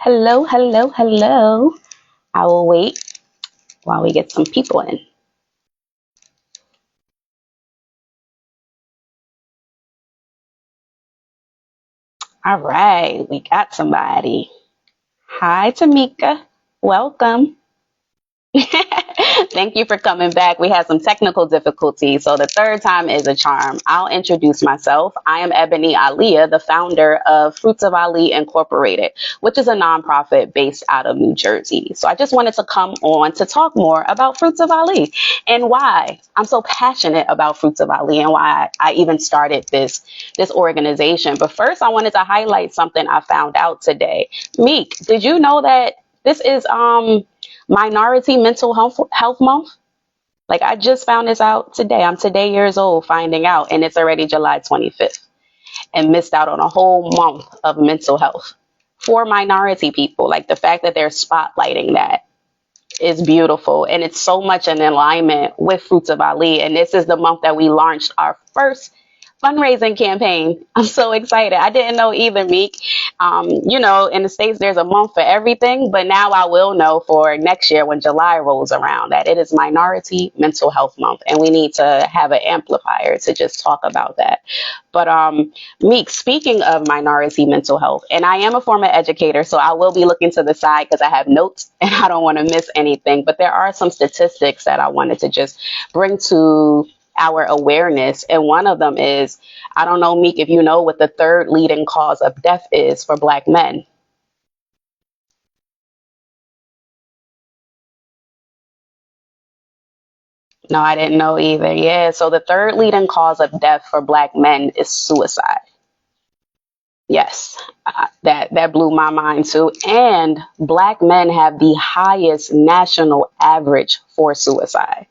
Hello, hello, hello. I will wait while we get some people in. All right, we got somebody. Hi, Tamika. Welcome. Thank you for coming back. We had some technical difficulties, so the third time is a charm. I'll introduce myself. I am Ebony Aliyah, the founder of Fruits of Ali Incorporated, which is a nonprofit based out of New Jersey. So I just wanted to come on to talk more about Fruits of Ali and why I'm so passionate about Fruits of Ali and why I even started this organization. But first, I wanted to highlight something I found out today. Meek, did you know that this is Minority Mental Health Month? Like, I just found this out today. I'm today years old finding out, and it's already July 25th, and missed out on a whole month of mental health for minority people. Like, the fact that they're spotlighting that is beautiful, and it's so much in alignment with Fruits of Ali. And this is the month that we launched our first fundraising campaign. I'm so excited. I didn't know either, Meek. In the States, there's a month for everything, but now I will know for next year when July rolls around that it is Minority Mental Health Month, and we need to have an amplifier to just talk about that. But Meek, speaking of minority mental health, and I am a former educator, so I will be looking to the side because I have notes and I don't want to miss anything. But there are some statistics that I wanted to just bring to our awareness. And one of them is, I don't know, Meek, if you know what the third leading cause of death is for Black men. No, I didn't know either. Yeah. So the third leading cause of death for Black men is suicide. Yes, that blew my mind too. And Black men have the highest national average for suicide.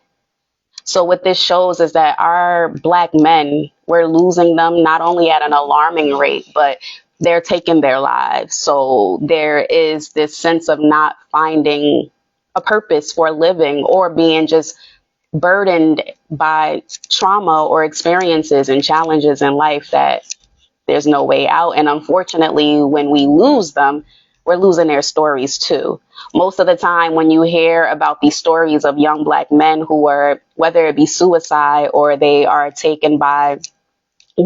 So what this shows is that our Black men, we're losing them not only at an alarming rate, but they're taking their lives. So there is this sense of not finding a purpose for living or being just burdened by trauma or experiences and challenges in life that there's no way out. And unfortunately, when we lose them, we're losing their stories too. Most of the time, when you hear about these stories of young Black men who are, whether it be suicide or they are taken by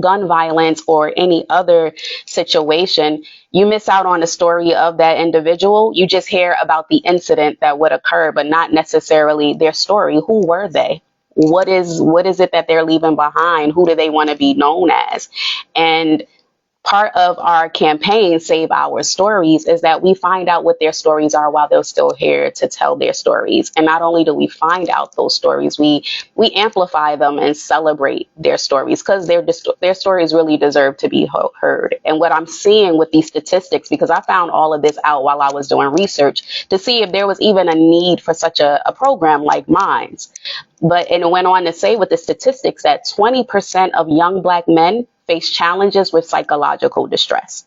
gun violence or any other situation, you miss out on the story of that individual. You just hear about the incident that would occur, but not necessarily their story. Who were they? What is it that they're leaving behind? Who do they want to be known as? And part of our campaign, Save Our Stories, is that we find out what their stories are while they're still here to tell their stories. And not only do we find out those stories, we amplify them and celebrate their stories because their stories really deserve to be heard. And what I'm seeing with these statistics, because I found all of this out while I was doing research to see if there was even a need for such a program like mine. But and it went on to say with the statistics that 20% of young Black men face challenges with psychological distress.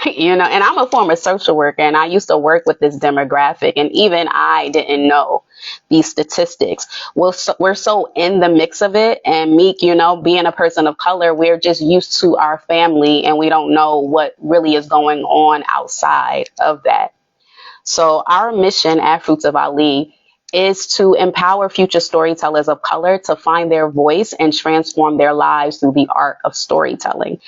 And I'm a former social worker and I used to work with this demographic, and even I didn't know these statistics. We're so in the mix of it, and Meek, being a person of color, we're just used to our family and we don't know what really is going on outside of that. So our mission at Fruits of Ali is to empower future storytellers of color to find their voice and transform their lives through the art of storytelling.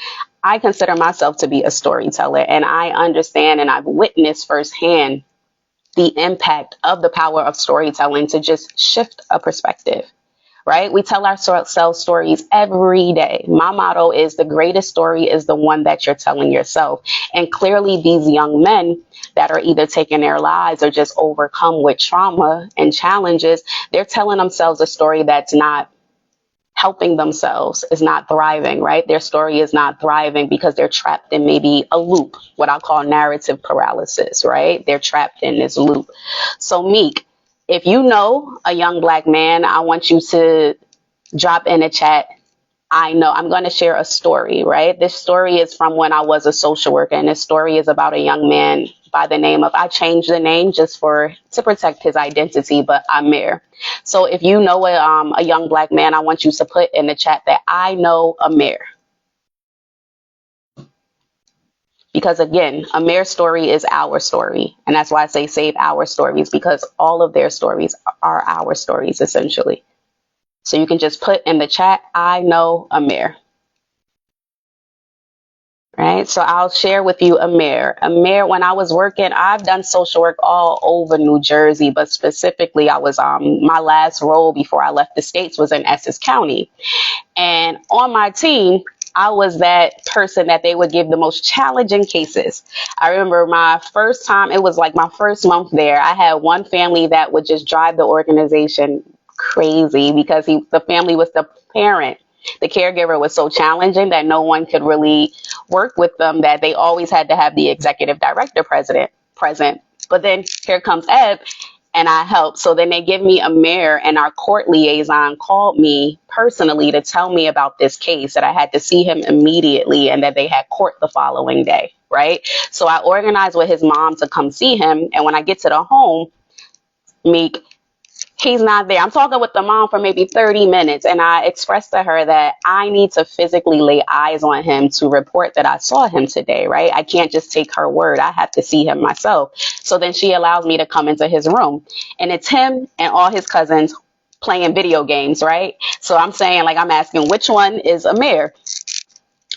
I consider myself to be a storyteller, and I understand and I've witnessed firsthand the impact of the power of storytelling to just shift a perspective. Right? We tell ourselves stories every day. My motto is the greatest story is the one that you're telling yourself. And clearly these young men that are either taking their lives or just overcome with trauma and challenges, they're telling themselves a story that's not helping themselves, is not thriving, right? Their story is not thriving because they're trapped in maybe a loop, what I call narrative paralysis, right? They're trapped in this loop. So Meek, if you know a young Black man, I want you to drop in a chat. I know I'm going to share a story, right? This story is from when I was a social worker, and this story is about a young man by the name of, I changed the name just to protect his identity, but Amir. So if you know a young Black man, I want you to put in the chat that I know Amir. Because again, Amir's story is our story. And that's why I say save our stories, because all of their stories are our stories, essentially. So you can just put in the chat, I know Amir. Right. So I'll share with you Amir. Amir, when I was working, I've done social work all over New Jersey, but specifically I was my last role before I left the States was in Essex County. And on my team, I was that person that they would give the most challenging cases. I remember my first time, it was like my first month there. I had one family that would just drive the organization crazy because the family was the parent. The caregiver was so challenging that no one could really work with them, that they always had to have the executive director present. But then here comes Ed, and I helped. So then they give me a mayor, and our court liaison called me personally to tell me about this case, that I had to see him immediately and that they had court the following day, right? So I organized with his mom to come see him. And when I get to the home, Meek, he's not there. I'm talking with the mom for maybe 30 minutes. And I expressed to her that I need to physically lay eyes on him to report that I saw him today, right? I can't just take her word. I have to see him myself. So then she allows me to come into his room, and it's him and all his cousins playing video games, right? So I'm saying, like, I'm asking, which one is Amir?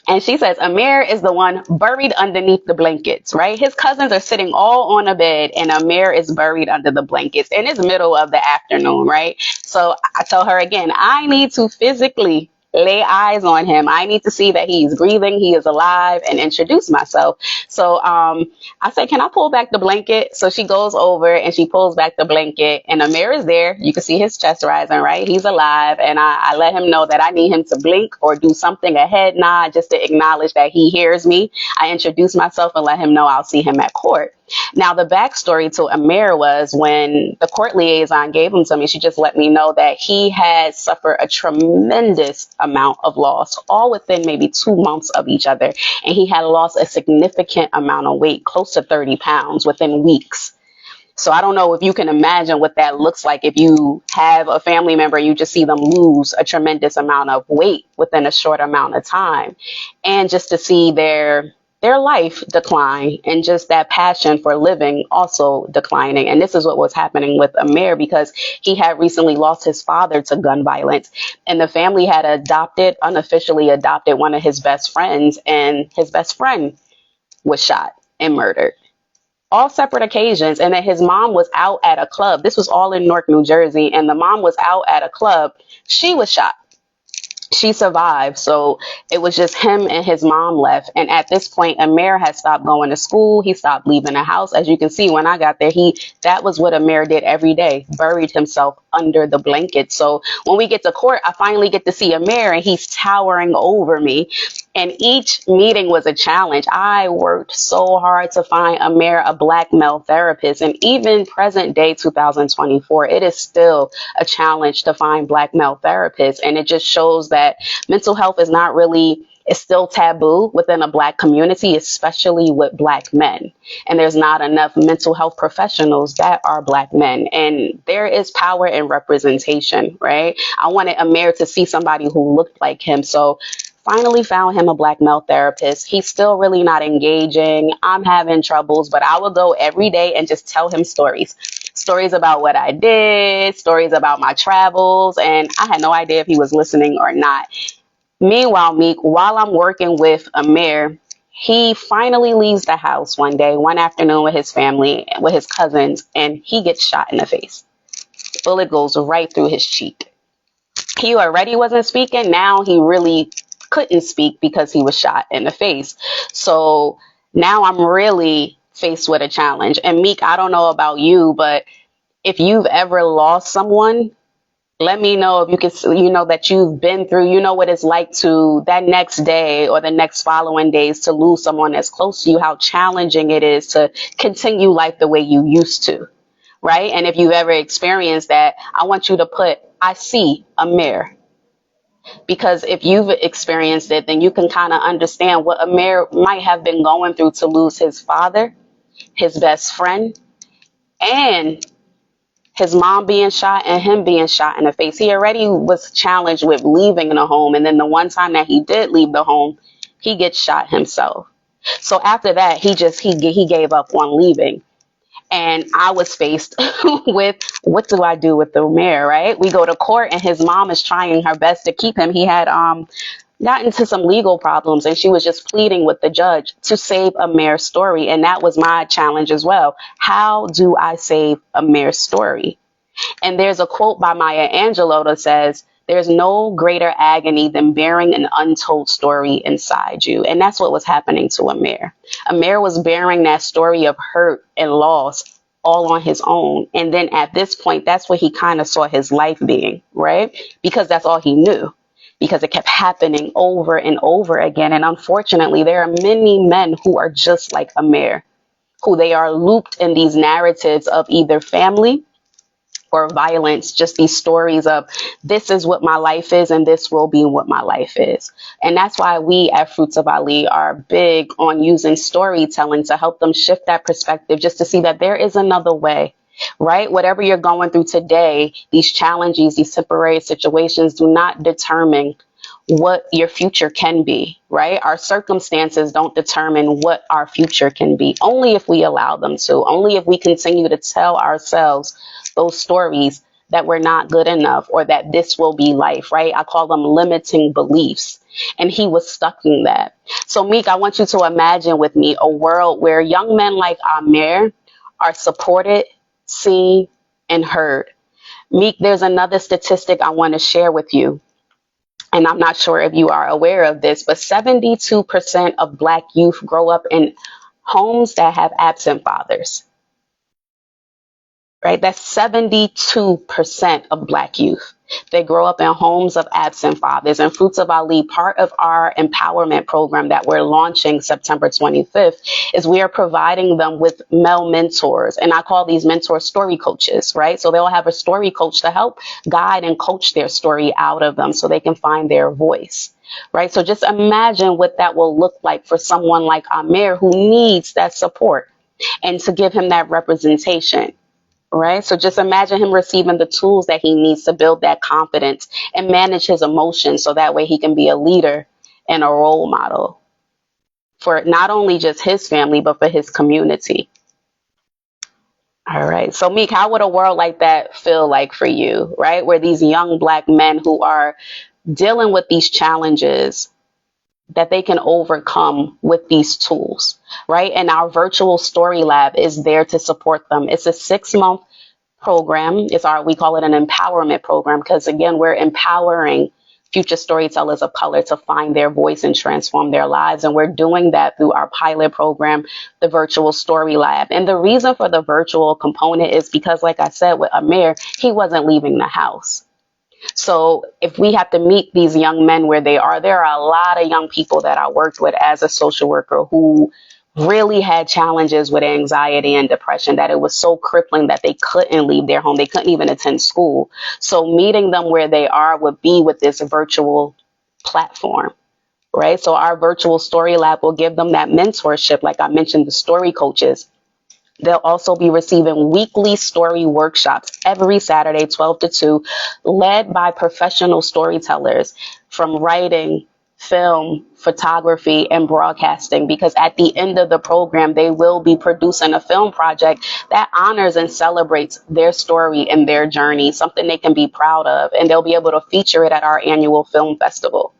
And she says, Amir is the one buried underneath the blankets, right? His cousins are sitting all on a bed, and Amir is buried under the blankets. And it's middle of the afternoon, right? So I tell her again, I need to physically lay eyes on him. I need to see that he's breathing, he is alive, and introduce myself. So I say, can I pull back the blanket? So she goes over and she pulls back the blanket, and Amir is there. You can see his chest rising, right? He's alive. And I let him know that I need him to blink or do something, a head nod, just to acknowledge that he hears me. I introduce myself and let him know I'll see him at court. Now, the backstory to Amir was, when the court liaison gave him to me, she just let me know that he had suffered a tremendous amount of loss, all within maybe 2 months of each other. And he had lost a significant amount of weight, close to 30 pounds within weeks. So I don't know if you can imagine what that looks like if you have a family member, you just see them lose a tremendous amount of weight within a short amount of time. And just to see their life decline, and just that passion for living also declining. And this is what was happening with Amir, because he had recently lost his father to gun violence, and the family had unofficially adopted one of his best friends, and his best friend was shot and murdered. All separate occasions. And then his mom was out at a club. This was all in Newark, New Jersey. And the mom was out at a club. She was shot. She survived. So it was just him and his mom left. And at this point, Amir had stopped going to school. He stopped leaving the house. As you can see, when I got there, that was what Amir did every day, buried himself under the blanket. So when we get to court, I finally get to see Amir, and he's towering over me. And each meeting was a challenge. I worked so hard to find Amir a Black male therapist. And even present day 2024, it is still a challenge to find Black male therapists. And it just shows that mental health is not really, it's still taboo within a Black community, especially with Black men. And there's not enough mental health professionals that are Black men. And there is power in representation, right? I wanted Amir to see somebody who looked like him. So finally found him a Black male therapist. He's still really not engaging. I'm having troubles, but I will go every day and just tell him stories about what I did, stories about my travels. And I had no idea if he was listening or not. Meanwhile, Meek, while I'm working with Amir, he finally leaves the house one afternoon with his family, with his cousins, and he gets shot in the face. Bullet goes right through his cheek. He already wasn't speaking. Now he really couldn't speak because he was shot in the face. So now I'm really faced with a challenge. And Meek, I don't know about you, but if you've ever lost someone, let me know if you can, that you've been through, what it's like to that next day or the next following days to lose someone that's close to you, how challenging it is to continue life the way you used to, right? And if you've ever experienced that, I want you to put, I see Amir. Because if you've experienced it, then you can kind of understand what Amir might have been going through to lose his father, his best friend, and his mom being shot and him being shot in the face. He already was challenged with leaving the home. And then the one time that he did leave the home, he gets shot himself. So after that, he gave up on leaving. And I was faced with, what do I do with the mayor, right? We go to court and his mom is trying her best to keep him. He had got into some legal problems and she was just pleading with the judge to save a mayor's story. And that was my challenge as well. How do I save a mayor's story? And there's a quote by Maya Angelou that says, there's no greater agony than bearing an untold story inside you. And that's what was happening to Amir. Amir was bearing that story of hurt and loss all on his own. And then at this point, that's where he kind of saw his life being, right? Because that's all he knew, because it kept happening over and over again. And unfortunately, there are many men who are just like Amir, who they are looped in these narratives of either family or violence, just these stories of this is what my life is and this will be what my life is. And that's why we at Fruits of Ali are big on using storytelling to help them shift that perspective, just to see that there is another way, right? Whatever you're going through today, these challenges, these temporary situations do not determine what your future can be, right? Our circumstances don't determine what our future can be, only if we allow them to, only if we continue to tell ourselves those stories that we're not good enough or that this will be life, right? I call them limiting beliefs. And he was stuck in that. So Meek, I want you to imagine with me a world where young men like Amir are supported, seen, and heard. Meek, there's another statistic I want to share with you. And I'm not sure if you are aware of this, but 72% of Black youth grow up in homes that have absent fathers, right? That's 72% of Black youth. They grow up in homes of absent fathers. And Fruits of Ali, part of our empowerment program that we're launching September 25th, is we are providing them with male mentors. And I call these mentors story coaches, right? So they'll have a story coach to help guide and coach their story out of them so they can find their voice, right? So just imagine what that will look like for someone like Amir who needs that support and to give him that representation. Right. So just imagine him receiving the tools that he needs to build that confidence and manage his emotions so that way he can be a leader and a role model for not only just his family, but for his community. All right. So Meek, how would a world like that feel like for you? Right. Where these young Black men who are dealing with these challenges that they can overcome with these tools, right? And our virtual story lab is there to support them. It's a 6-month program. We call it an empowerment program because again, we're empowering future storytellers of color to find their voice and transform their lives. And we're doing that through our pilot program, the virtual story lab. And the reason for the virtual component is because, like I said, with Amir, he wasn't leaving the house. So if we have to meet these young men where they are, there are a lot of young people that I worked with as a social worker who really had challenges with anxiety and depression, that it was so crippling that they couldn't leave their home. They couldn't even attend school. So meeting them where they are would be with this virtual platform, right? So our virtual story lab will give them that mentorship. Like I mentioned, the story coaches. They'll also be receiving weekly story workshops every Saturday, 12 to 2, led by professional storytellers from writing, film, photography, and broadcasting. Because at the end of the program, they will be producing a film project that honors and celebrates their story and their journey, something they can be proud of. And they'll be able to feature it at our annual film festival.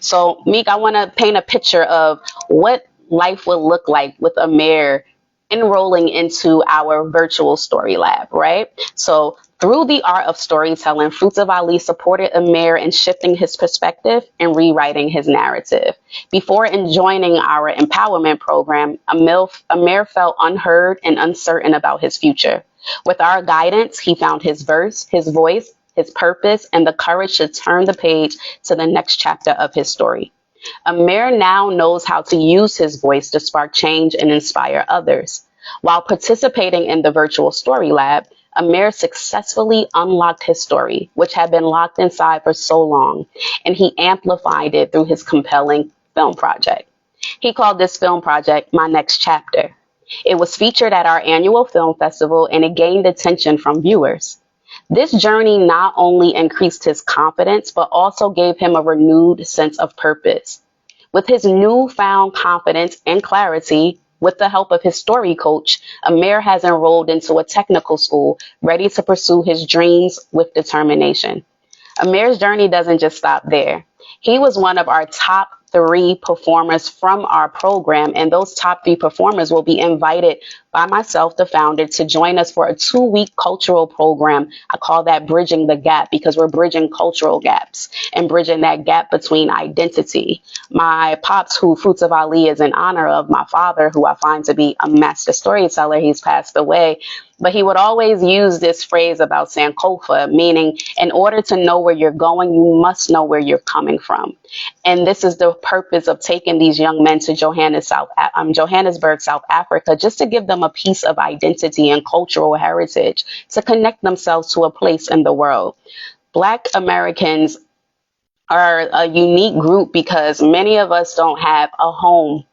So, Meek, I want to paint a picture of what life will look like with Amir enrolling into our virtual story lab, right? So through the art of storytelling, Fruits of Ali supported Amir in shifting his perspective and rewriting his narrative. Before joining our empowerment program, Amir felt unheard and uncertain about his future. With our guidance, he found his voice, his purpose, and the courage to turn the page to the next chapter of his story. Amir now knows how to use his voice to spark change and inspire others. While participating in the virtual story lab, Amir successfully unlocked his story, which had been locked inside for so long, and he amplified it through his compelling film project. He called this film project My Next Chapter. It was featured at our annual film festival, and it gained attention from viewers. This journey not only increased his confidence, but also gave him a renewed sense of purpose. With his newfound confidence and clarity, with the help of his story coach, Amir has enrolled into a technical school, ready to pursue his dreams with determination. Amir's journey doesn't just stop there. He was one of our top three performers from our program, and those top three performers will be invited by myself, the founder, to join us for a 2-week cultural program. I call that Bridging the Gap, because we're bridging cultural gaps and bridging that gap between identity. My pops, who Fruits of Ali is in honor of, my father, who I find to be a master storyteller, he's passed away. But he would always use this phrase about Sankofa, meaning in order to know where you're going, you must know where you're coming from. And this is the purpose of taking these young men to Johannesburg, South Africa, just to give them a piece of identity and cultural heritage, to connect themselves to a place in the world. Black Americans are a unique group because many of us don't have a home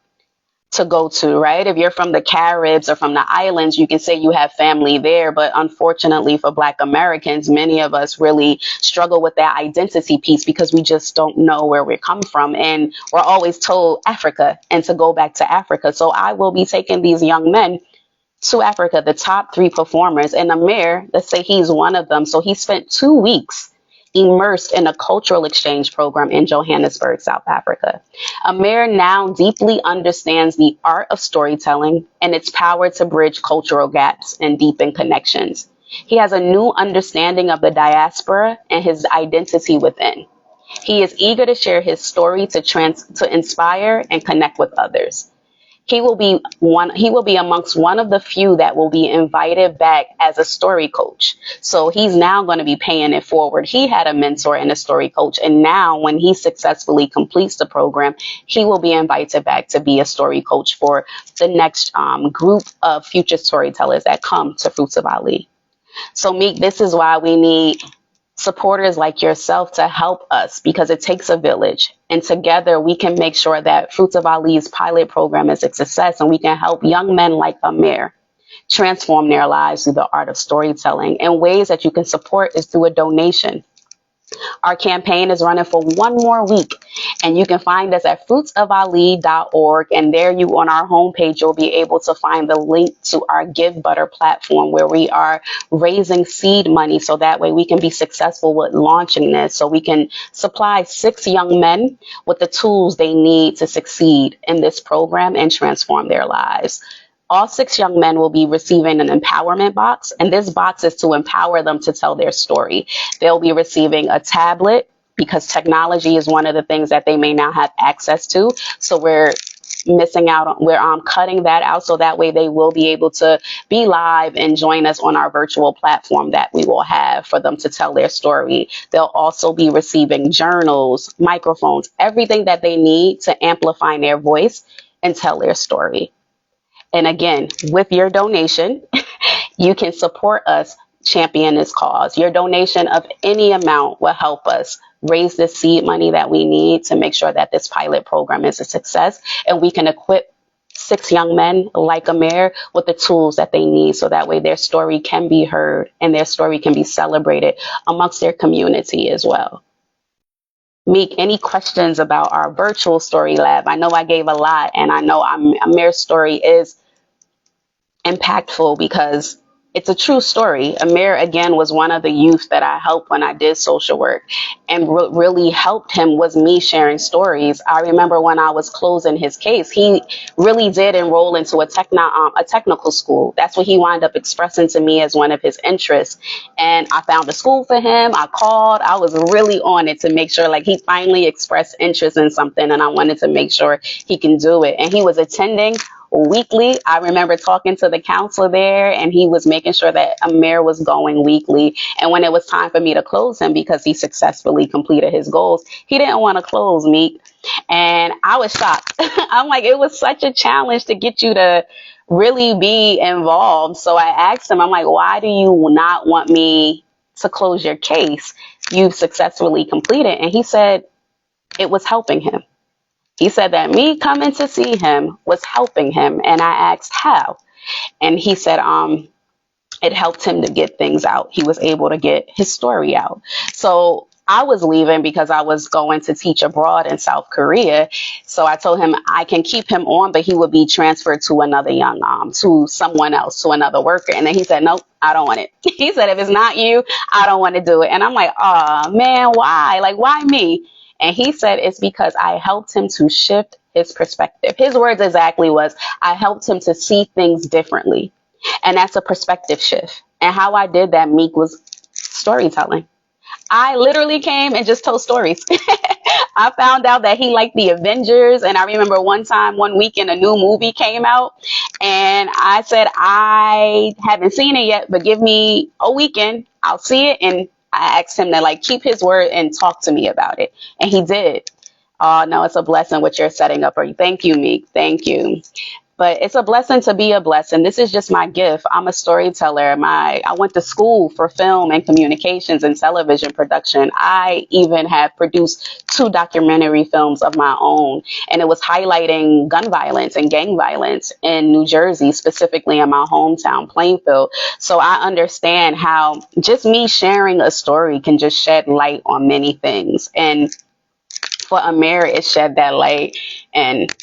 to go to, right? If you're from the Caribs or from the islands, you can say you have family there. But unfortunately for Black Americans, many of us really struggle with that identity piece because we just don't know where we come from. And we're always told Africa and to go back to Africa. So I will be taking these young men to Africa, the top three performers. And Amir, let's say he's one of them. So he spent 2 weeks immersed in a cultural exchange program in Johannesburg, South Africa. Amir now deeply understands the art of storytelling and its power to bridge cultural gaps and deepen connections. He has a new understanding of the diaspora and his identity within. He is eager to share his story to inspire and connect with others. He will be amongst one of the few that will be invited back as a story coach. So he's now going to be paying it forward. He had a mentor and a story coach, and now when he successfully completes the program, he will be invited back to be a story coach for the next group of future storytellers that come to Fruits of Ali. So Meek, this is why we need supporters like yourself to help us, because it takes a village, and together we can make sure that Fruits of Ali's pilot program is a success, and we can help young men like Amir transform their lives through the art of storytelling. And ways that you can support is through a donation. Our campaign is running for one more week, and you can find us at fruitsofali.org. And there, you on our homepage, you'll be able to find the link to our Give Butter platform, where we are raising seed money so that way we can be successful with launching this, so we can supply 6 young men with the tools they need to succeed in this program and transform their lives. All 6 young men will be receiving an empowerment box, and this box is to empower them to tell their story. They'll be receiving a tablet, because technology is one of the things that they may not have access to. So we're cutting that out, so that way they will be able to be live and join us on our virtual platform that we will have for them to tell their story. They'll also be receiving journals, microphones, everything that they need to amplify their voice and tell their story. And again, with your donation, you can support us champion this cause. Your donation of any amount will help us raise the seed money that we need to make sure that this pilot program is a success, and we can equip 6 young men like Amir with the tools that they need, so that way their story can be heard and their story can be celebrated amongst their community as well. Meek, any questions about our virtual story lab? I know I gave a lot, and I know Amir's story is impactful because it's a true story. Amir, again, was one of the youth that I helped when I did social work, and what really helped him was me sharing stories. I remember when I was closing his case, he really did enroll into a technical school. That's what he wound up expressing to me as one of his interests. And I found a school for him. I called. I was really on it to make sure, like, he finally expressed interest in something, and I wanted to make sure he can do it. And he was attending weekly. I remember talking to the counselor there, and he was making sure that Amir was going weekly. And when it was time for me to close him, because he successfully completed his goals, he didn't want to close me. And I was shocked. I'm like, it was such a challenge to get you to really be involved. So I asked him, I'm like, why do you not want me to close your case? You've successfully completed. And he said it was helping him. He said that me coming to see him was helping him. And I asked how. And he said it helped him to get things out. He was able to get his story out. So I was leaving because I was going to teach abroad in South Korea. So I told him I can keep him on, but he would be transferred to another young to someone else, to another worker. And then he said, nope, I don't want it. He said, if it's not you, I don't want to do it. And I'm like, oh man, why? Like, why me? And he said, it's because I helped him to shift his perspective. His words exactly was, I helped him to see things differently. And that's a perspective shift. And how I did that, Meek, was storytelling. I literally came and just told stories. I found out that he liked the Avengers. And I remember one weekend, a new movie came out. And I said, I haven't seen it yet, but give me a weekend. I'll see it. And I asked him to like keep his word and talk to me about it. And he did. Oh, no, it's a blessing what you're setting up for you. Thank you, Meek. Thank you. But it's a blessing to be a blessing. This is just my gift. I'm a storyteller. I went to school for film and communications and television production. I even have produced 2 documentary films of my own, and it was highlighting gun violence and gang violence in New Jersey, specifically in my hometown, Plainfield. So I understand how just me sharing a story can just shed light on many things. And for Amir, it shed that light, and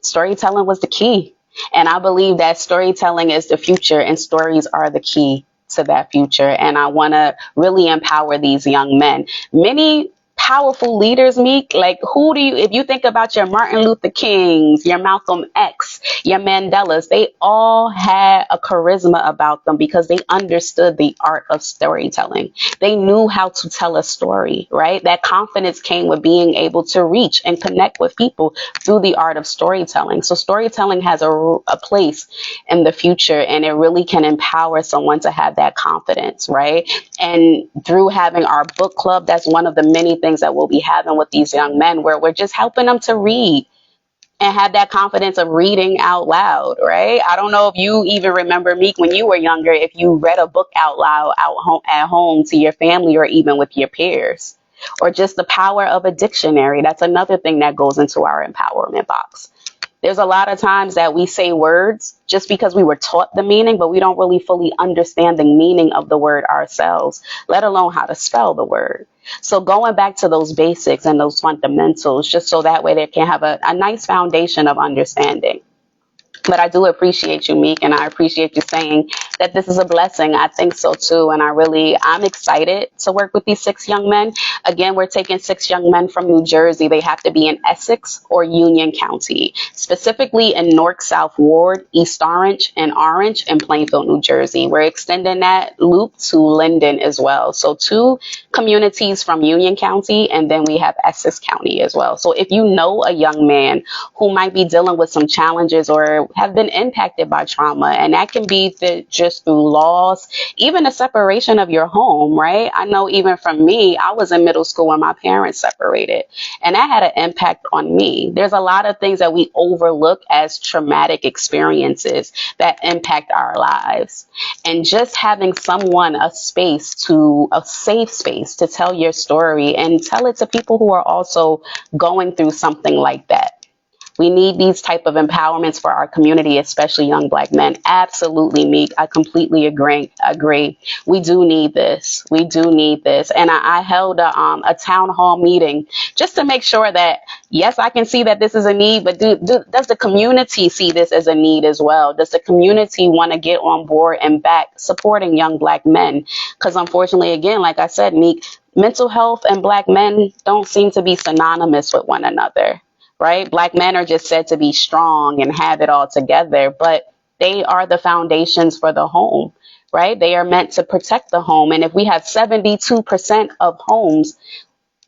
storytelling was the key. And I believe that storytelling is the future and stories are the key to that future. And I want to really empower these young men. Many powerful leaders, Meek, like who do you, if you think about your Martin Luther Kings, your Malcolm X, your Mandelas, they all had a charisma about them because they understood the art of storytelling. They knew how to tell a story, right? That confidence came with being able to reach and connect with people through the art of storytelling. So storytelling has a place in the future, and it really can empower someone to have that confidence, right? And through having our book club, that's one of the many things that we'll be having with these young men, where we're just helping them to read and have that confidence of reading out loud, right? I don't know if you even remember, Meek, when you were younger, if you read a book out loud at home to your family or even with your peers, or just the power of a dictionary. That's another thing that goes into our empowerment box. There's a lot of times that we say words just because we were taught the meaning, but we don't really fully understand the meaning of the word ourselves, let alone how to spell the word. So going back to those basics and those fundamentals, just so that way they can have a nice foundation of understanding. But I do appreciate you, Meek, and I appreciate you saying that this is a blessing. I think so too. And I'm excited to work with these 6 young men. Again, we're taking 6 young men from New Jersey. They have to be in Essex or Union County, specifically in North South Ward, East Orange, and Plainfield, New Jersey. We're extending that loop to Linden as well. So 2 communities from Union County, and then we have Essex County as well. So if you know a young man who might be dealing with some challenges or have been impacted by trauma, and that can be just through loss, even a separation of your home, right? I know even from me, I was in middle school when my parents separated, and that had an impact on me. There's a lot of things that we overlook as traumatic experiences that impact our lives. And just having someone, a safe space to tell your story and tell it to people who are also going through something like that. We need these type of empowerments for our community, especially young Black men. Absolutely, Meek. I completely agree. We do need this. We do need this. And I held a town hall meeting just to make sure that, yes, I can see that this is a need, but does the community see this as a need as well? Does the community want to get on board and back supporting young Black men? Because unfortunately, again, like I said, Meek, mental health and Black men don't seem to be synonymous with one another. Right? Black men are just said to be strong and have it all together, but they are the foundations for the home, right? They are meant to protect the home. And if we have 72% of homes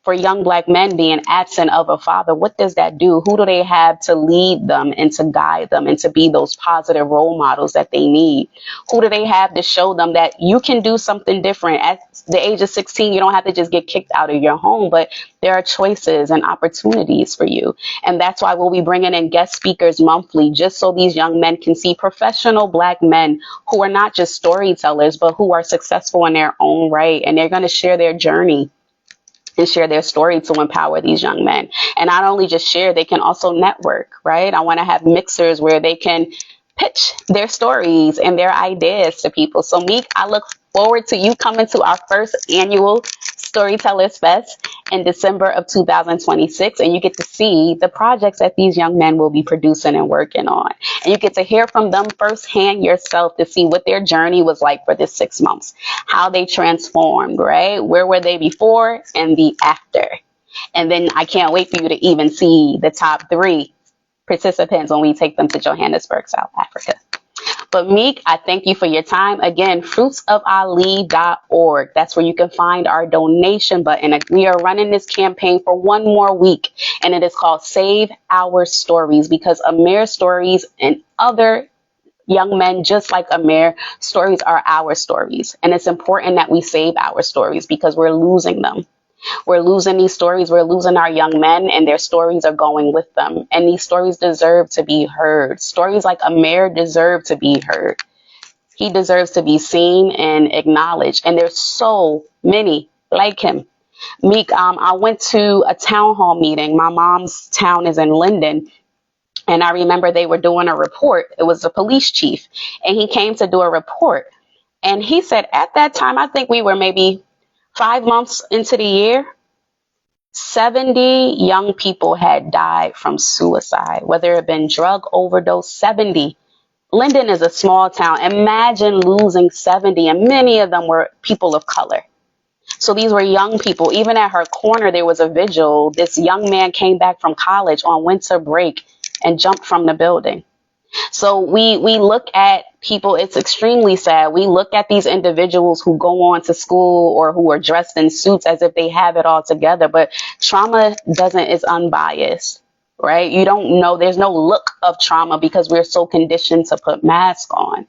for young Black men being absent of a father, what does that do? Who do they have to lead them and to guide them and to be those positive role models that they need? Who do they have to show them that you can do something different? At the age of 16, you don't have to just get kicked out of your home, but there are choices and opportunities for you. And that's why we'll be bringing in guest speakers monthly, just so these young men can see professional Black men who are not just storytellers, but who are successful in their own right. And they're going to share their journey and share their story to empower these young men. And not only just share, they can also network, right? I want to have mixers where they can pitch their stories and their ideas to people. So Meek, I look forward to you coming to our first annual Storytellers Fest in December of 2026, and you get to see the projects that these young men will be producing and working on. And you get to hear from them firsthand yourself to see what their journey was like for this 6 months, how they transformed, right? Where were they before and the after? And then I can't wait for you to even see the top 3 participants when we take them to Johannesburg, South Africa. But Meek, I thank you for your time. Again, fruitsofali.org. That's where you can find our donation button. We are running this campaign for 1 more week, and it is called Save Our Stories, because Amir's stories and other young men just like Amir stories are our stories. And it's important that we save our stories because we're losing them. We're losing these stories. We're losing our young men, and their stories are going with them. And these stories deserve to be heard. Stories like Amir deserve to be heard. He deserves to be seen and acknowledged. And there's so many like him. Meek, I went to a town hall meeting. My mom's town is in Linden. And I remember they were doing a report. It was the police chief. And he came to do a report. And he said at that time, I think we were maybe 5 months into the year, 70 young people had died from suicide, whether it had been drug overdose. 70. Linden is a small town. Imagine losing 70, and many of them were people of color. So these were young people. Even at her corner, there was a vigil. This young man came back from college on winter break and jumped from the building. So we look at people, it's extremely sad. We look at these individuals who go on to school or who are dressed in suits as if they have it all together, but trauma is unbiased, right? You don't know, there's no look of trauma because we're so conditioned to put masks on.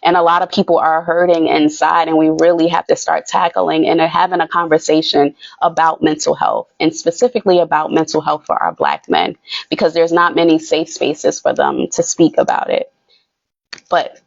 And a lot of people are hurting inside, and we really have to start tackling and having a conversation about mental health, and specifically about mental health for our Black men, because there's not many safe spaces for them to speak about it. But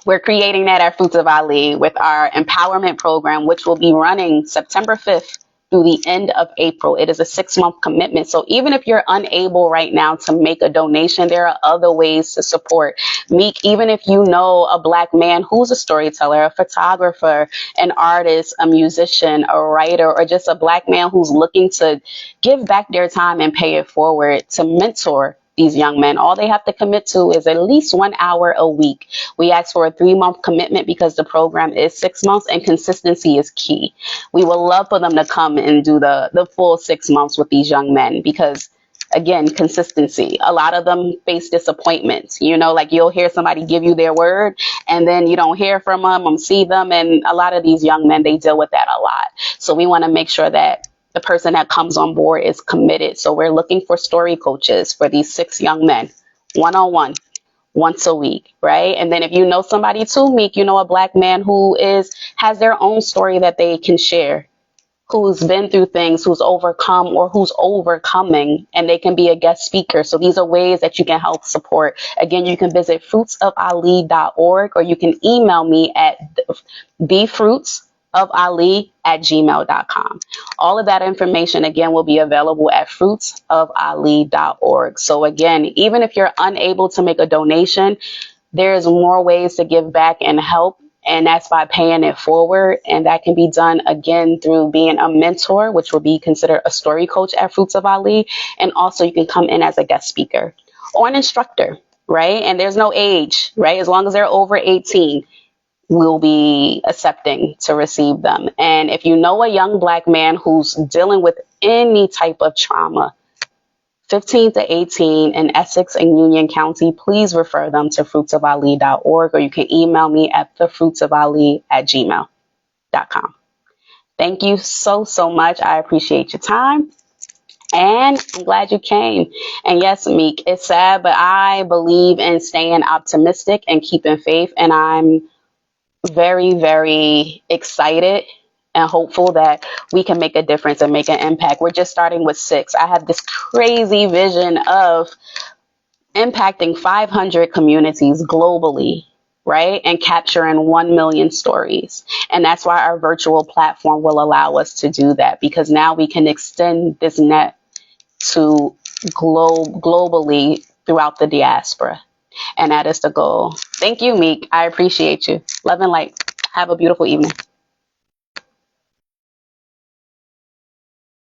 we're creating that at Fruits of Ali with our empowerment program, which will be running September 5th through the end of April. It is a 6-month commitment. So even if you're unable right now to make a donation, there are other ways to support Meek. Even if you know a Black man who's a storyteller, a photographer, an artist, a musician, a writer, or just a Black man who's looking to give back their time and pay it forward to mentor these young men, all they have to commit to is at least 1 hour a week. We ask for a 3-month commitment because the program is 6 months and consistency is key. We would love for them to come and do the full 6 months with these young men because, again, consistency. A lot of them face disappointments. You know, like you'll hear somebody give you their word and then you don't hear from them or see them. And a lot of these young men, they deal with that a lot. So we want to make sure that the person that comes on board is committed. So we're looking for story coaches for these 6 young men, one-on-one, once a week, right? And then if you know somebody too, Meek, you know a Black man who has their own story that they can share, who's been through things, who's overcome or who's overcoming, and they can be a guest speaker. So these are ways that you can help support. Again, you can visit fruitsofali.org or you can email me at thefruitsofali@gmail.com. All of that information, again, will be available at fruitsofali.org. So again, even if you're unable to make a donation, there's more ways to give back and help. And that's by paying it forward. And that can be done, again, through being a mentor, which will be considered a story coach at Fruits of Ali. And also you can come in as a guest speaker or an instructor, right? And there's no age, right? As long as they're over 18, we'll be accepting to receive them. And if you know a young Black man who's dealing with any type of trauma, 15 to 18 in Essex and Union County, please refer them to fruitsofali.org or you can email me at thefruitsofali@gmail.com. Thank you so, so much. I appreciate your time. And I'm glad you came. And yes, Meek, it's sad, but I believe in staying optimistic and keeping faith. And I'm very, very excited and hopeful that we can make a difference and make an impact. We're just starting with 6. I have this crazy vision of impacting 500 communities globally, right? And capturing 1 million stories. And that's why our virtual platform will allow us to do that, because now we can extend this net to globally throughout the diaspora. And that is the goal. Thank you, Meek. I appreciate you. Love and light. Have a beautiful evening.